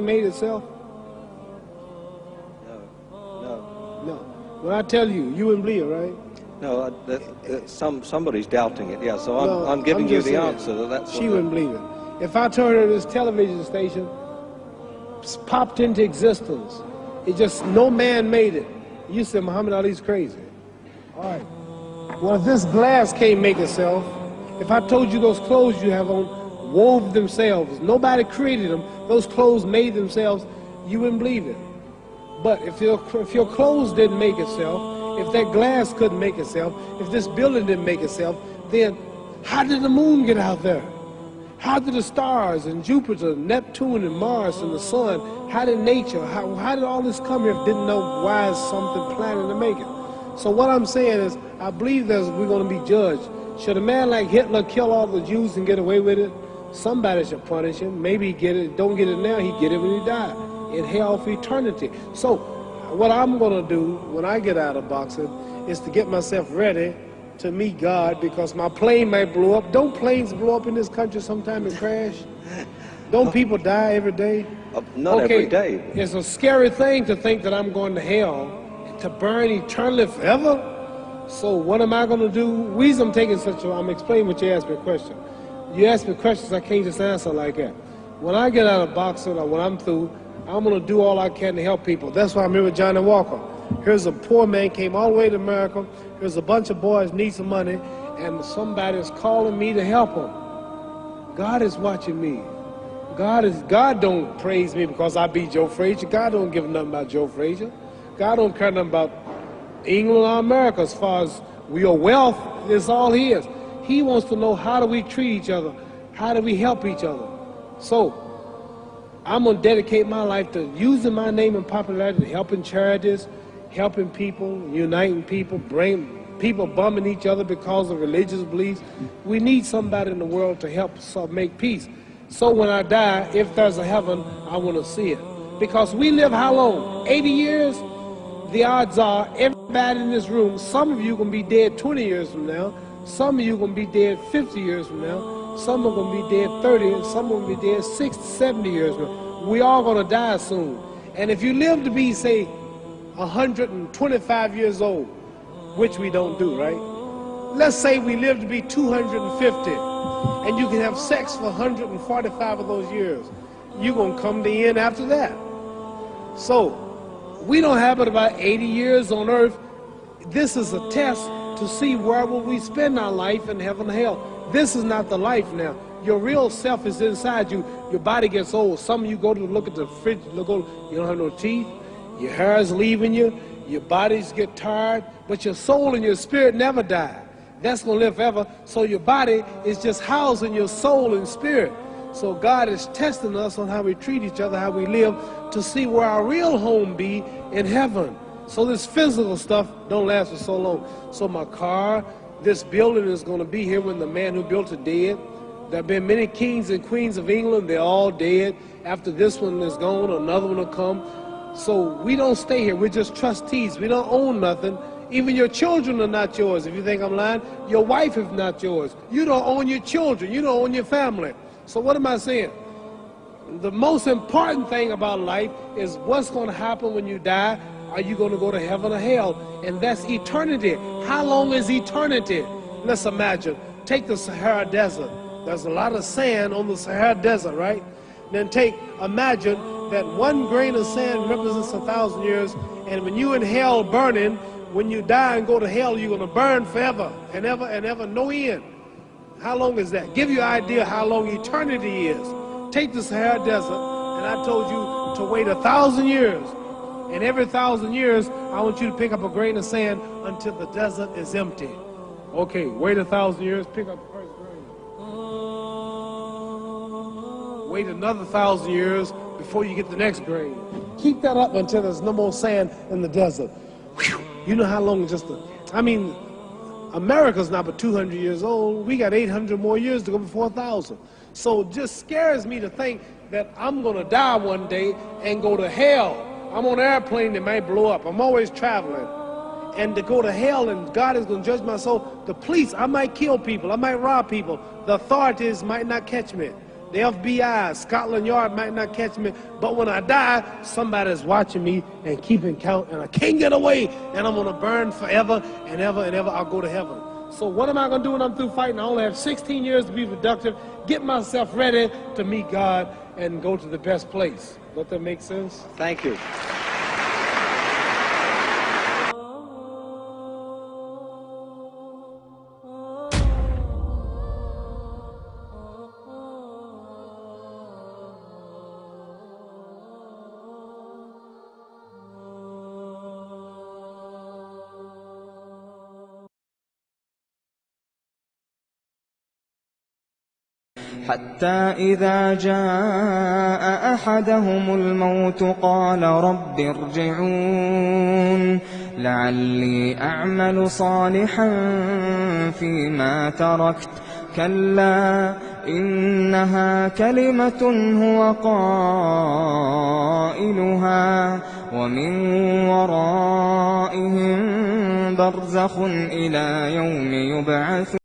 made itself? No. When I tell you, you wouldn't believe it, right? No, somebody's doubting it, yeah, so I'm giving you the answer. That's she wouldn't believe it. If I told her this television station popped into existence, it just, no man made it, you said Muhammad Ali's crazy. All right. Well, if this glass can't make itself, if I told you those clothes you have on wove themselves, nobody created them, those clothes made themselves, you wouldn't believe it. But if your clothes didn't make itself, if that glass couldn't make itself, if this building didn't make itself, then how did the moon get out there? How did the stars and Jupiter, Neptune and Mars and the sun, how did nature, how did all this come here if didn't know why is something planning to make it? So what I'm saying is, I believe that we're going to be judged. Should a man like Hitler kill all the Jews and get away with it? Somebody should punish him. Maybe he get it, don't get it now, he get it when he died. In hell for eternity. So what I'm going to do when I get out of boxing is to get myself ready to meet God, because my plane might blow up. Don't planes blow up in this country sometime and crash? Don't people die every day? Not every day. It's a scary thing to think that I'm going to hell to burn eternally forever. So what am I going to do? The reason I'm taking I'm explaining what you asked me a question. You ask me questions, I can't just answer like that. When I get out of boxing or when I'm through, I'm going to do all I can to help people. That's why I'm here with Johnny Walker. Here's a poor man, came all the way to America. Here's a bunch of boys need some money, and somebody is calling me to help them. God is watching me. God don't praise me because I beat Joe Frazier. God don't give nothing about Joe Frazier. God don't care nothing about England or America as far as your wealth is all his. He wants to know, how do we treat each other? How do we help each other? So I'm going to dedicate my life to using my name and popularity, helping charities, helping people, uniting people, bring people bumming each other because of religious beliefs. We need somebody in the world to help us make peace. So when I die, if there's a heaven, I want to see it. Because we live how long? 80 years? The odds are everybody in this room, some of you are going to be dead 20 years from now, some of you are going to be dead 50 years from now, some are going to be dead 30, and some are going to be dead 60, 70 years from now. We all going to die soon. And if you live to be, say, 125 years old, which we don't do, right? Let's say we live to be 250, and you can have sex for 145 of those years. You're going to come to the end after that. So, we don't have but about 80 years on earth. This is a test to see where will we spend our life in heaven and hell. This is not the life now. Your real self is inside you. Your body gets old. Some of you go to look at the fridge, you don't have no teeth. Your hair is leaving you. Your bodies get tired. But your soul and your spirit never die. That's going to live forever. So your body is just housing your soul and spirit. So God is testing us on how we treat each other, how we live, to see where our real home be in heaven. So this physical stuff don't last for so long. So my car, this building is going to be here when the man who built it dead. There have been many kings and queens of England. They're all dead. After this one is gone, another one will come. So we don't stay here. We're just trustees. We don't own nothing. Even your children are not yours. If you think I'm lying, your wife is not yours. You don't own your children. You don't own your family. So what am I saying? The most important thing about life is what's going to happen when you die. Are you going to go to heaven or hell? And that's eternity. How long is eternity? Let's imagine. Take the Sahara Desert. There's a lot of sand on the Sahara Desert, right? Then imagine that one grain of sand represents 1,000 years, and when you're in hell burning, when you die and go to hell, you're going to burn forever and ever, no end. How long is that? Give you an idea how long eternity is. Take the Sahara Desert, and I told you to wait 1,000 years. And every 1,000 years, I want you to pick up a grain of sand until the desert is empty. Okay, wait 1,000 years, pick up the first grain. Wait another 1,000 years before you get the next grain. Keep that up until there's no more sand in the desert. Whew. You know how long America's not but 200 years old. We got 800 more years to go before 1,000. So it just scares me to think that I'm going to die one day and go to hell. I'm on an airplane that might blow up. I'm always traveling. And to go to hell and God is going to judge my soul. The police, I might kill people. I might rob people. The authorities might not catch me. The FBI, Scotland Yard might not catch me, but when I die, somebody's watching me and keeping count, and I can't get away, and I'm going to burn forever and ever and ever. I'll go to heaven. So what am I going to do when I'm through fighting? I only have 16 years to be productive, get myself ready to meet God and go to the best place. Does that make sense? Thank you. حتى إذا جاء أحدهم الموت قال رب ارجعون لعلي أعمل صالحا فيما تركت كلا إنها كلمة هو قائلها ومن ورائهم برزخ إلى يوم يبعثون